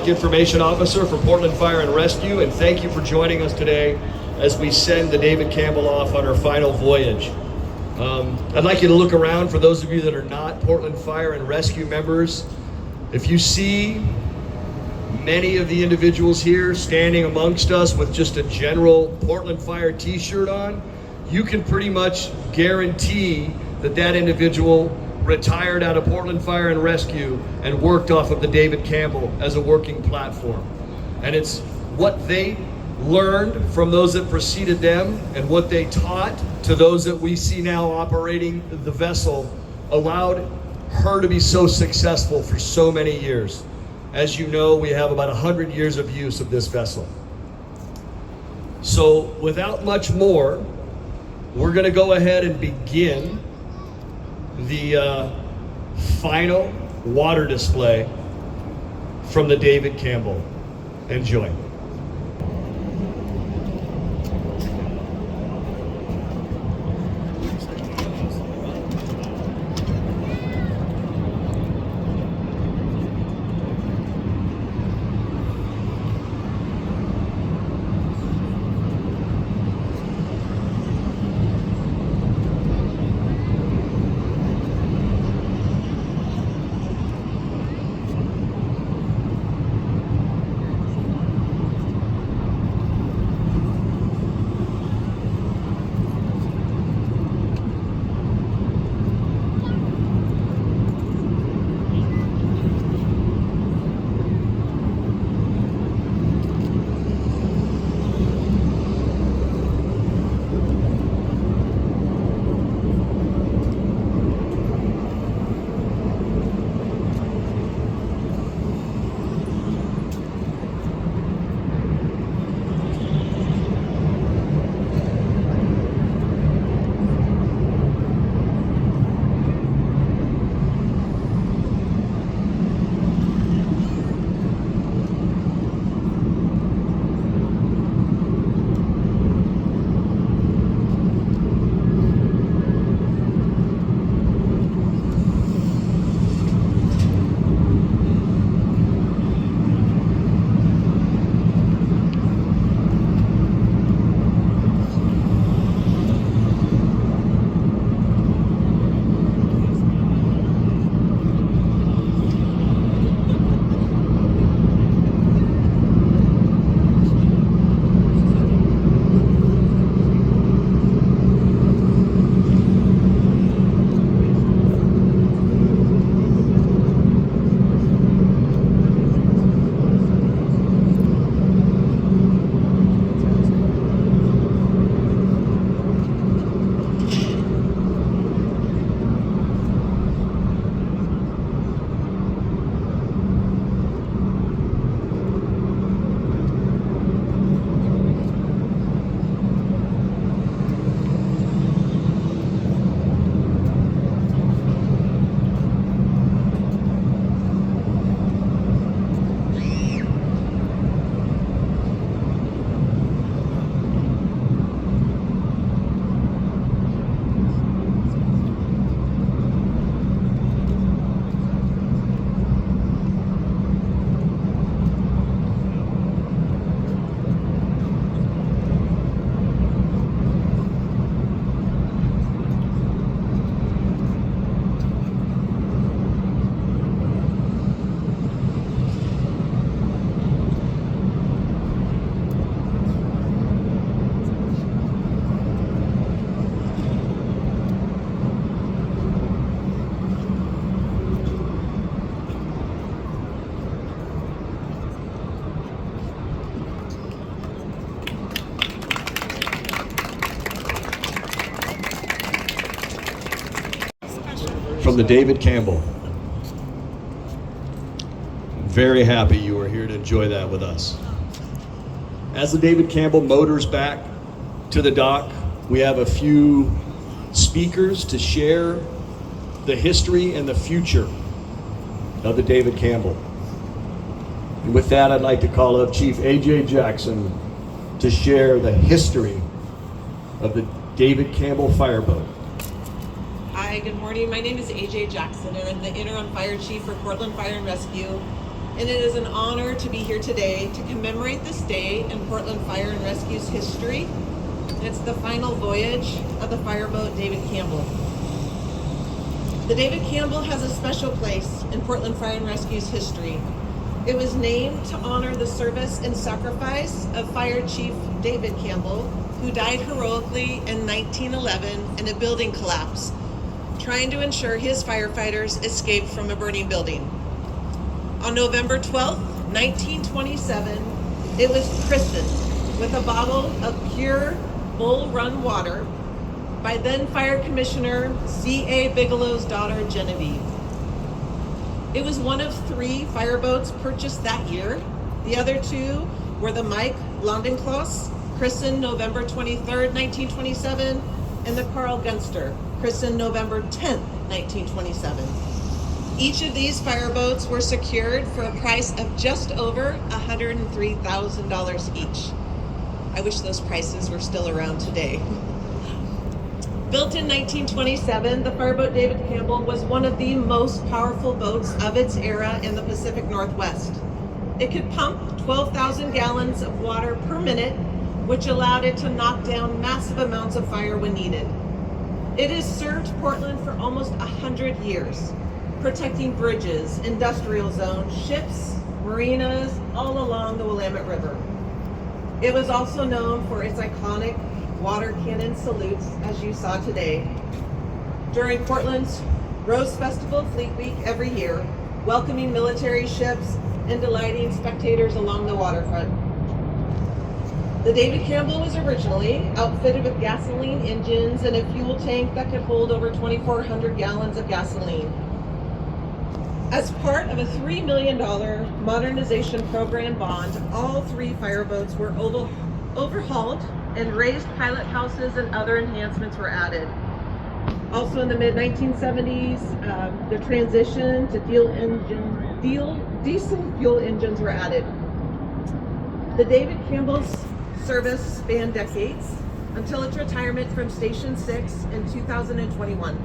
Basic Information Officer for Portland Fire and Rescue, and thank you for joining us today as we send the David Campbell off on her final voyage. I'd like you to look around for those of you that are not Portland Fire and Rescue members. If you see many of the individuals here standing amongst us with just a general Portland Fire t-shirt on, you can pretty much guarantee that that individual retired out of Portland Fire and Rescue and worked off of the David Campbell as a working platform. And it's what they learned from those that preceded them and what they taught to those that we see now operating the vessel allowed her to be so successful for so many years. As you know, we have about 100 years of use of this vessel. So without much more, we're going to go ahead and begin the final water display from the David Campbell. Enjoy. From the David Campbell. Very happy you are here to enjoy that with us. As the David Campbell motors back to the dock, we have a few speakers to share the history and the future of the David Campbell. And with that, I'd like to call up Chief A.J. Jackson to share the history of the David Campbell FireBoat. Hi, good morning. My name is A.J. Jackson, and I'm the Interim Fire Chief for Portland Fire and Rescue. and it is an honor to be here today to commemorate this day in Portland Fire and Rescue's history. It's the final voyage of the fireboat David Campbell. The David Campbell has a special place in Portland Fire and Rescue's history. It was named to honor the service and sacrifice of Fire Chief David Campbell, who died heroically in 1911 in a building collapse, trying to ensure his firefighters escaped from a burning building. On November 12, 1927, it was christened with a bottle of pure Bull Run water by then Fire Commissioner C.A. Bigelow's daughter, Genevieve. It was one of 3 fireboats purchased that year. The other 2 were the Mike Londencloss, christened November 23rd, 1927, and the Carl Gunster, christened November 10th, 1927. Each of these fireboats were secured for a price of just over $103,000 each. I wish those prices were still around today. Built in 1927, the fireboat David Campbell was one of the most powerful boats of its era in the Pacific Northwest. It could pump 12,000 gallons of water per minute, which allowed it to knock down massive amounts of fire when needed. It has served Portland for almost 100 years, protecting bridges, industrial zones, ships, marinas, all along the Willamette River. It was also known for its iconic water cannon salutes, as you saw today, during Portland's Rose Festival Fleet Week every year, welcoming military ships and delighting spectators along the waterfront. The David Campbell was originally outfitted with gasoline engines and a fuel tank that could hold over 2,400 gallons of gasoline. As part of a $3 million modernization program bond, all 3 fireboats were overhauled and raised pilot houses and other enhancements were added. Also in the mid-1970s, the transition to diesel fuel engines were added. The David Campbell's service spanned decades until its retirement from Station 6 in 2021.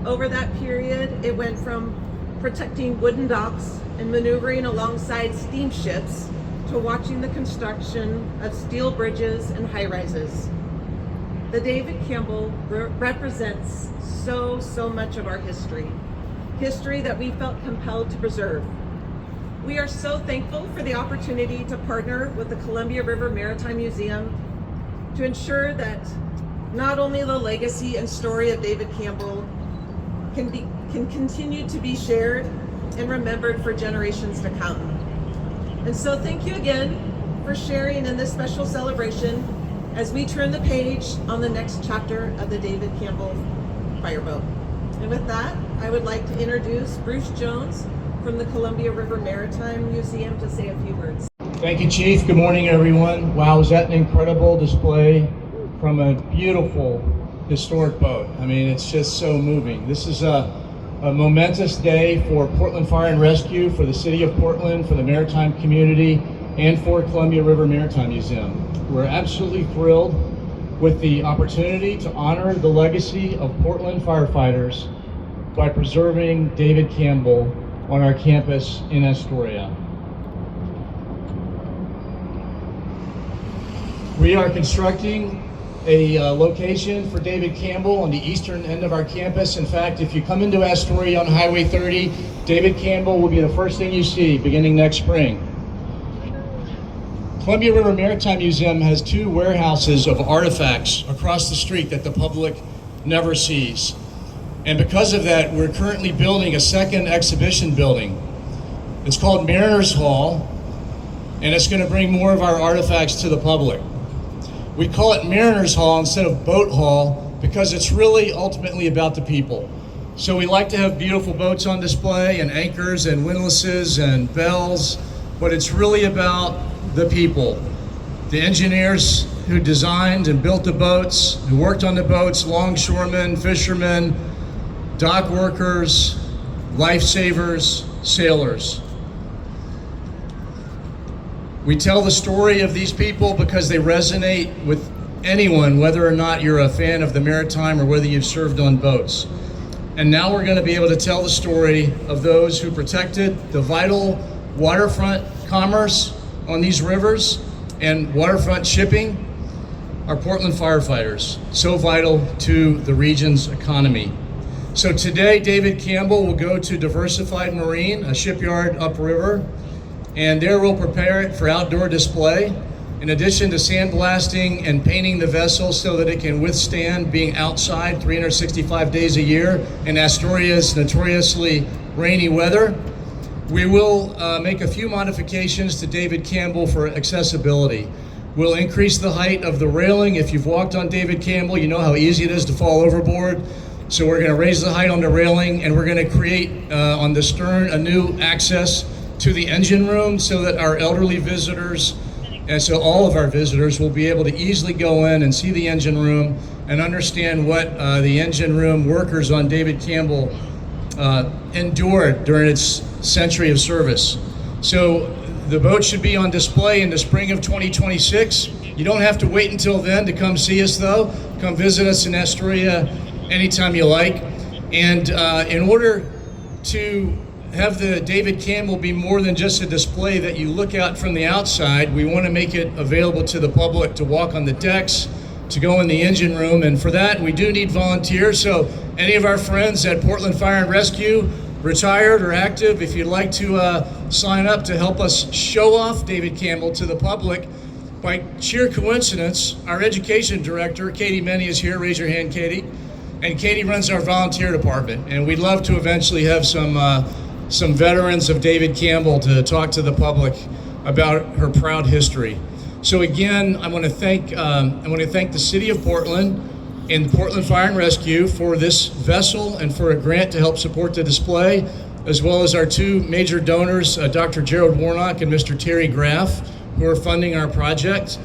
Over that period, it went from protecting wooden docks and maneuvering alongside steamships to watching the construction of steel bridges and high-rises. The David Campbell represents so much of our history that we felt compelled to preserve. We are so thankful for the opportunity to partner with the Columbia River Maritime Museum to ensure that not only the legacy and story of David Campbell can continue to be shared and remembered for generations to come. And so thank you again for sharing in this special celebration as we turn the page on the next chapter of the David Campbell fireboat. And with that, I would like to introduce Bruce Jones from the Columbia River Maritime Museum to say a few words. Thank you, Chief. Good morning, everyone. Wow, was that an incredible display from a beautiful historic boat. I mean, it's just so moving. This is a momentous day for Portland Fire and Rescue, for the City of Portland, for the maritime community, and for Columbia River Maritime Museum. We're absolutely thrilled with the opportunity to honor the legacy of Portland firefighters by preserving David Campbell on our campus in Astoria. We are constructing a location for David Campbell on the eastern end of our campus. In fact, if you come into Astoria on Highway 30, David Campbell will be the first thing you see beginning next spring. Columbia River Maritime Museum has 2 warehouses of artifacts across the street that the public never sees. And because of that, we're currently building a second exhibition building. It's called Mariners Hall, and it's going to bring more of our artifacts to the public. We call it Mariners Hall instead of Boat Hall because it's really ultimately about the people. So we like to have beautiful boats on display and anchors and windlasses and bells, but it's really about the people. The engineers who designed and built the boats, who worked on the boats, longshoremen, fishermen, dock workers, lifesavers, sailors. We tell the story of these people because they resonate with anyone, whether or not you're a fan of the Maritime or whether you've served on boats. And now we're going to be able to tell the story of those who protected the vital waterfront commerce on these rivers and waterfront shipping are Portland firefighters, so vital to the region's economy. So today, David Campbell will go to Diversified Marine, a shipyard upriver, and there we'll prepare it for outdoor display. In addition to sandblasting and painting the vessel so that it can withstand being outside 365 days a year in Astoria's notoriously rainy weather, we will make a few modifications to David Campbell for accessibility. We'll increase the height of the railing. If you've walked on David Campbell, you know how easy it is to fall overboard. So we're going to raise the height on the railing, and we're going to create on the stern a new access to the engine room so that our elderly visitors, and so all of our visitors, will be able to easily go in and see the engine room and understand what the engine room workers on David Campbell endured during its century of service. So the boat should be on display in the spring of 2026. You don't have to wait until then to come see us, though. Come visit us in Astoria anytime you like. And in order to have the David Campbell be more than just a display that you look at from the outside, we want to make it available to the public to walk on the decks, to go in the engine room, and for that we do need volunteers. So any of our friends at Portland Fire and Rescue, retired or active, if you'd like to sign up to help us show off David Campbell to the public, by sheer coincidence, our education director, Katie Menny, is here. Raise your hand, Katie. And Katie runs our volunteer department, and we'd love to eventually have some veterans of David Campbell to talk to the public about her proud history. So again, I want to thank the City of Portland and the Portland Fire and Rescue for this vessel and for a grant to help support the display, as well as our two major donors, Dr. Gerald Warnock and Mr. Terry Graff, who are funding our project.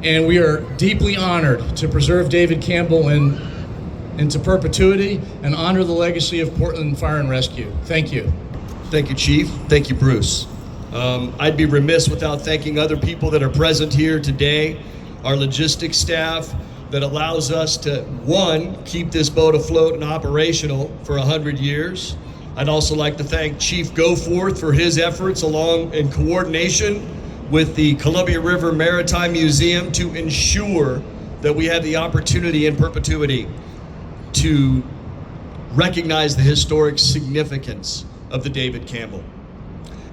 And we are deeply honored to preserve David Campbell into perpetuity and honor the legacy of Portland Fire and Rescue. Thank you. Thank you, Chief. Thank you, Bruce. I'd be remiss without thanking other people that are present here today, our logistics staff that allows us to, one, keep this boat afloat and operational for 100 years. I'd also like to thank Chief Goforth for his efforts along in coordination with the Columbia River Maritime Museum to ensure that we have the opportunity in perpetuity to recognize the historic significance of the David Campbell.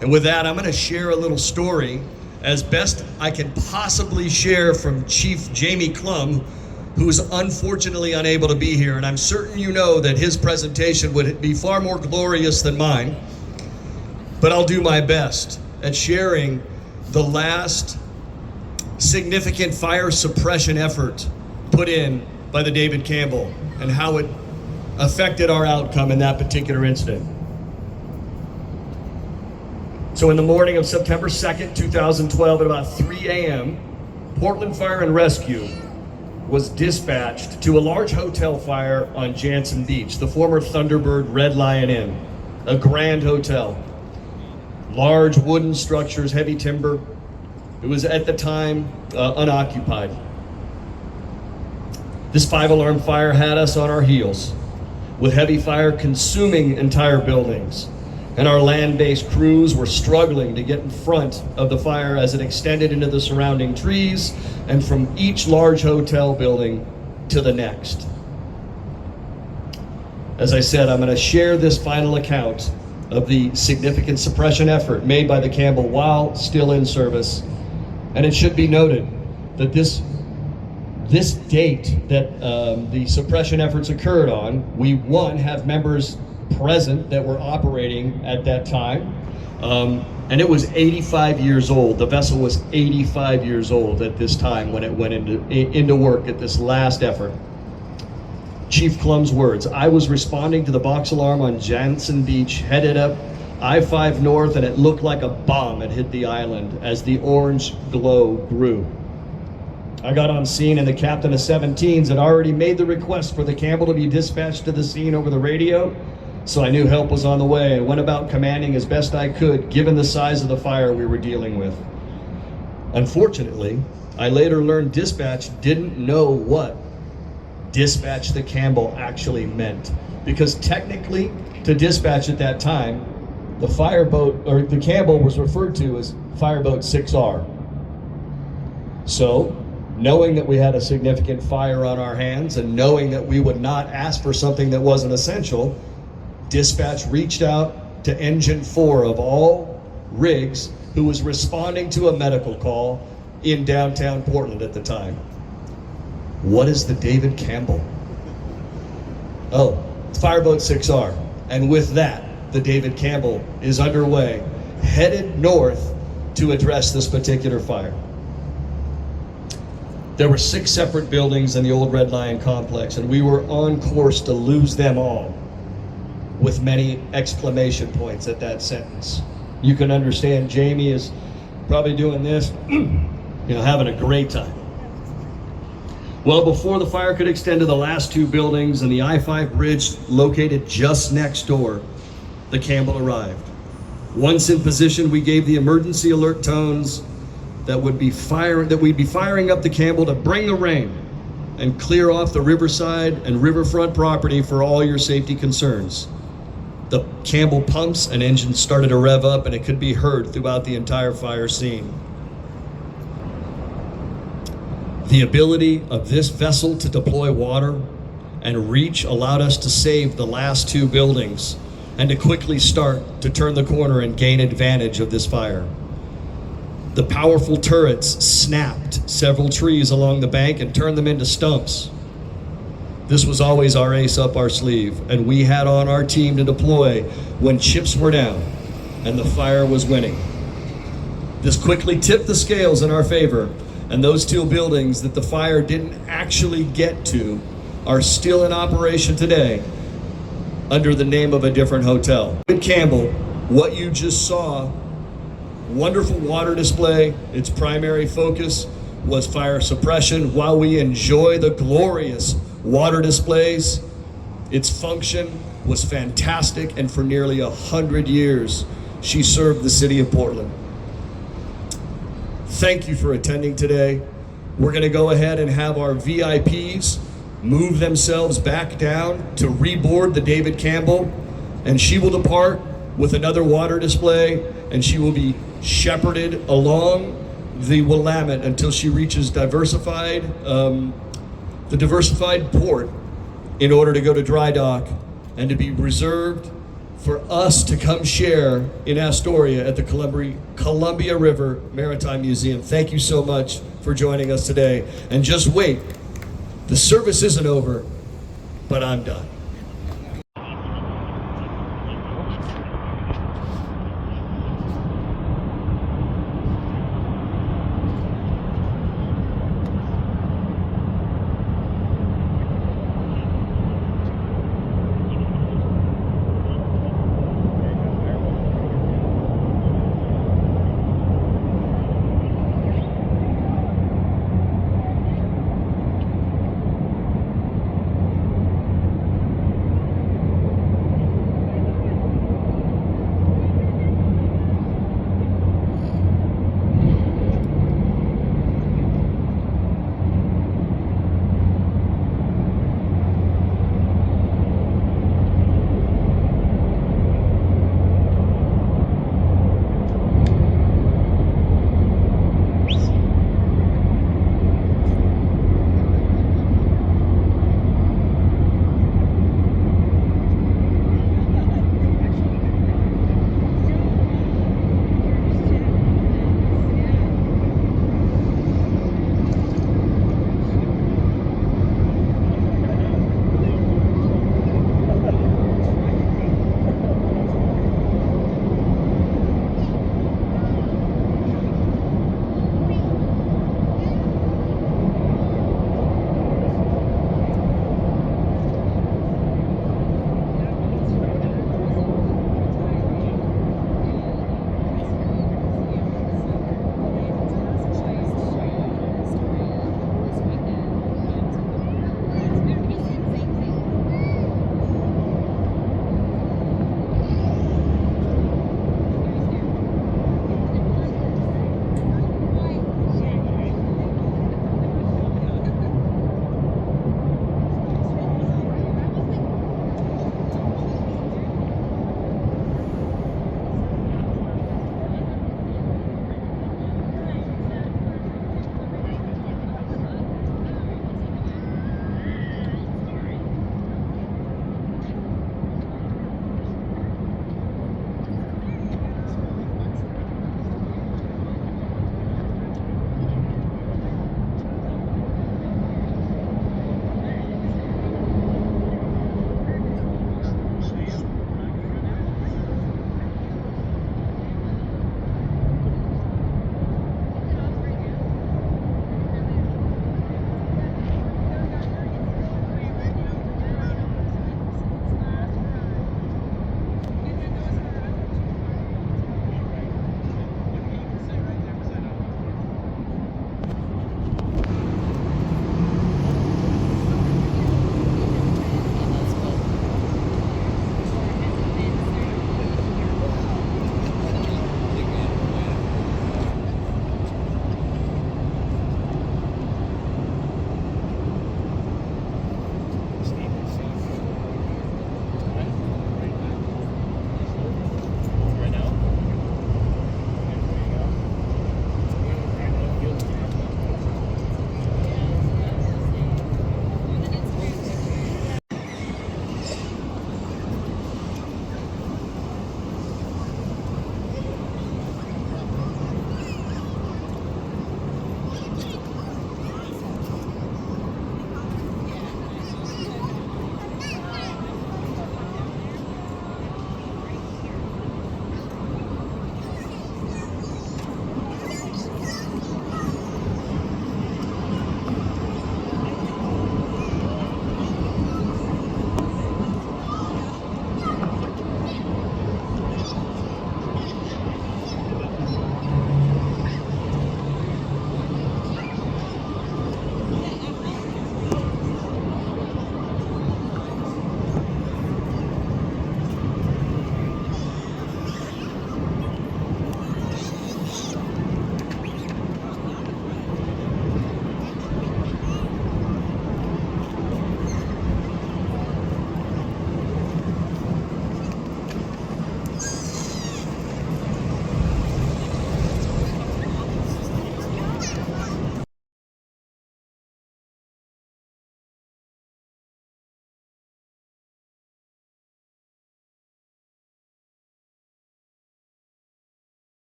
And with that, I'm going to share a little story as best I can possibly share from Chief Jamie Klum, who is unfortunately unable to be here. And I'm certain you know that his presentation would be far more glorious than mine, but I'll do my best at sharing the last significant fire suppression effort put in by the David Campbell and how it affected our outcome in that particular incident. So in the morning of September 2nd, 2012, at about 3 a.m., Portland Fire and Rescue was dispatched to a large hotel fire on Jansen Beach, the former Thunderbird Red Lion Inn, a grand hotel. Large wooden structures, heavy timber. It was at the time unoccupied. This 5-alarm fire had us on our heels, with heavy fire consuming entire buildings. And our land-based crews were struggling to get in front of the fire as it extended into the surrounding trees and from each large hotel building to the next. As I said, I'm going to share this final account of the significant suppression effort made by the Campbell while still in service. And it should be noted that this date that the suppression efforts occurred on, we, one, have members present that were operating at that time, and it was 85 years old. The vessel was 85 years old at this time when it went into work at this last effort. Chief Klum's words: "I was responding to the box alarm on Jansen Beach, headed up I-5 north, and it looked like a bomb had hit the island as the orange glow grew. I got on scene, and the captain of 17s had already made the request for the Campbell to be dispatched to the scene over the radio, so I knew help was on the way and went about commanding as best I could, given the size of the fire we were dealing with. Unfortunately, I later learned dispatch didn't know what dispatch the Campbell actually meant, because technically, to dispatch at that time the fireboat, or the Campbell, was referred to as FireBoat 6R. So, knowing that we had a significant fire on our hands and knowing that we would not ask for something that wasn't essential, dispatch reached out to Engine 4 of all rigs, who was responding to a medical call in downtown Portland at the time. What is the David Campbell? Oh, it's FireBoat 6R. And with that, the David Campbell is underway, headed north to address this particular fire. There were 6 separate buildings in the old Red Lion complex, and we were on course to lose them all, with many exclamation points at that sentence. You can understand Jamie is probably doing this, having a great time. Well, before the fire could extend to the last 2 buildings and the I-5 bridge located just next door, the Campbell arrived. Once in position, we gave the emergency alert tones that we'd be firing up the Campbell to bring the rain and clear off the riverside and riverfront property for all your safety concerns. The Campbell pumps and engines started to rev up, and it could be heard throughout the entire fire scene. The ability of this vessel to deploy water and reach allowed us to save the last 2 buildings and to quickly start to turn the corner and gain advantage of this fire. The powerful turrets snapped several trees along the bank and turned them into stumps. This was always our ace up our sleeve, and we had on our team to deploy when chips were down and the fire was winning. This quickly tipped the scales in our favor, and those 2 buildings that the fire didn't actually get to are still in operation today under the name of a different hotel. David Campbell, what you just saw, wonderful water display. Its primary focus was fire suppression. While we enjoy the glorious water displays, its function was fantastic, and for nearly 100 years, she served the city of Portland. Thank you for attending today. We're going to go ahead and have our VIPs move themselves back down to reboard the David Campbell, and she will depart with another water display, and she will be shepherded along the Willamette until she reaches the diversified port in order to go to dry dock and to be reserved for us to come share in Astoria at the Columbia River Maritime Museum. Thank you so much for joining us today. And just wait, the service isn't over, but I'm done.